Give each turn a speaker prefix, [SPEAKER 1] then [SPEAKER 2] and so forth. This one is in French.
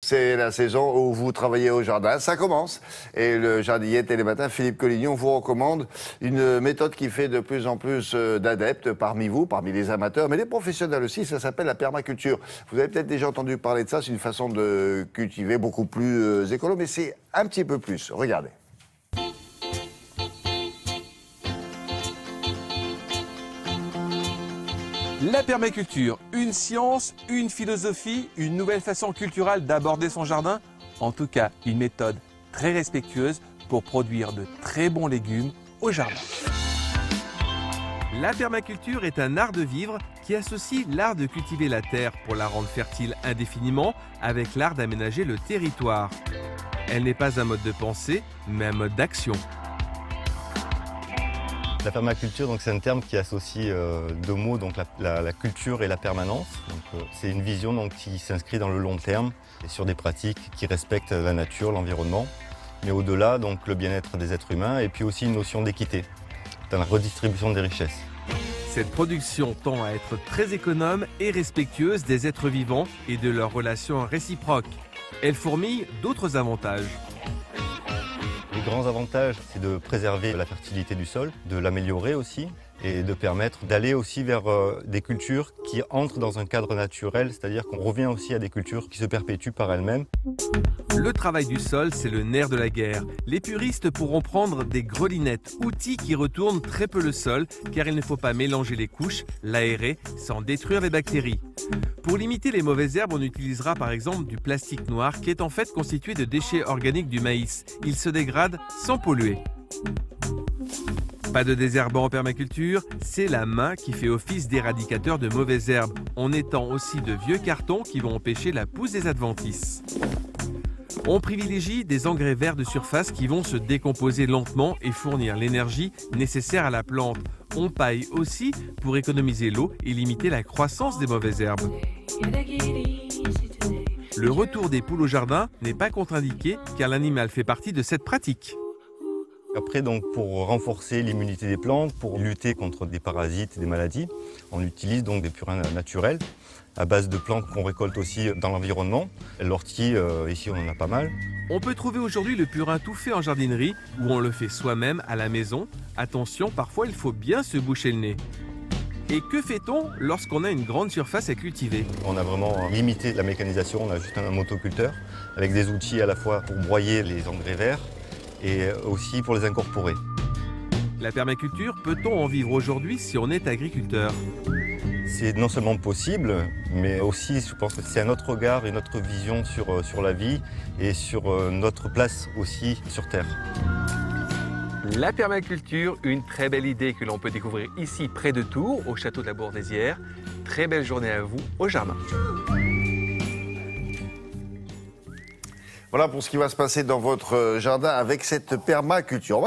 [SPEAKER 1] C'est la saison où vous travaillez au jardin. Ça commence. Et le jardinier Télématin, Philippe Collignon, vous recommande une méthode qui fait de plus en plus d'adeptes parmi vous, parmi les amateurs, mais les professionnels aussi. Ça s'appelle la permaculture. Vous avez peut-être déjà entendu parler de ça. C'est une façon de cultiver beaucoup plus écolo, mais c'est un petit peu plus. Regardez.
[SPEAKER 2] La permaculture, une science, une philosophie, une nouvelle façon culturelle d'aborder son jardin. En tout cas, une méthode très respectueuse pour produire de très bons légumes au jardin. La permaculture est un art de vivre qui associe l'art de cultiver la terre pour la rendre fertile indéfiniment avec l'art d'aménager le territoire. Elle n'est pas un mode de pensée, mais un mode d'action.
[SPEAKER 3] La permaculture, c'est un terme qui associe deux mots, donc la culture et la permanence. C'est une vision qui s'inscrit dans le long terme et sur des pratiques qui respectent la nature, l'environnement, mais au-delà, le bien-être des êtres humains et puis aussi une notion d'équité dans la redistribution des richesses.
[SPEAKER 2] Cette production tend à être très économe et respectueuse des êtres vivants et de leurs relations réciproques. Elle fourmille d'autres avantages.
[SPEAKER 3] Les grands avantages, c'est de préserver la fertilité du sol, de l'améliorer aussi et de permettre d'aller aussi vers des cultures qui entrent dans un cadre naturel, c'est-à-dire qu'on revient aussi à des cultures qui se perpétuent par elles-mêmes.
[SPEAKER 2] Le travail du sol, c'est le nerf de la guerre. Les puristes pourront prendre des grelinettes, outils qui retournent très peu le sol, car il ne faut pas mélanger les couches, l'aérer, sans détruire les bactéries. Pour limiter les mauvaises herbes, on utilisera par exemple du plastique noir qui est en fait constitué de déchets organiques du maïs. Il se dégrade sans polluer. Pas de désherbant en permaculture, c'est la main qui fait office d'éradicateur de mauvaises herbes. On étend aussi de vieux cartons qui vont empêcher la pousse des adventices. On privilégie des engrais verts de surface qui vont se décomposer lentement et fournir l'énergie nécessaire à la plante. On paille aussi pour économiser l'eau et limiter la croissance des mauvaises herbes. Le retour des poules au jardin n'est pas contre-indiqué car l'animal fait partie de cette pratique.
[SPEAKER 3] Après, pour renforcer l'immunité des plantes, pour lutter contre des parasites et des maladies, on utilise des purins naturels à base de plantes qu'on récolte aussi dans l'environnement. L'ortie, ici on en a pas mal.
[SPEAKER 2] On peut trouver aujourd'hui le purin tout fait en jardinerie ou on le fait soi-même à la maison. Attention, parfois il faut bien se boucher le nez. Et que fait-on lorsqu'on a une grande surface à cultiver?
[SPEAKER 3] On a vraiment limité la mécanisation, on a juste un motoculteur avec des outils à la fois pour broyer les engrais verts et aussi pour les incorporer.
[SPEAKER 2] La permaculture, peut-on en vivre aujourd'hui si on est agriculteur?
[SPEAKER 3] C'est non seulement possible, mais aussi, je pense que c'est un autre regard, une autre vision sur la vie et sur notre place aussi sur Terre.
[SPEAKER 2] La permaculture, une très belle idée que l'on peut découvrir ici près de Tours, au château de la Bourdesière. Très belle journée à vous au jardin.
[SPEAKER 1] Voilà pour ce qui va se passer dans votre jardin avec cette permaculture.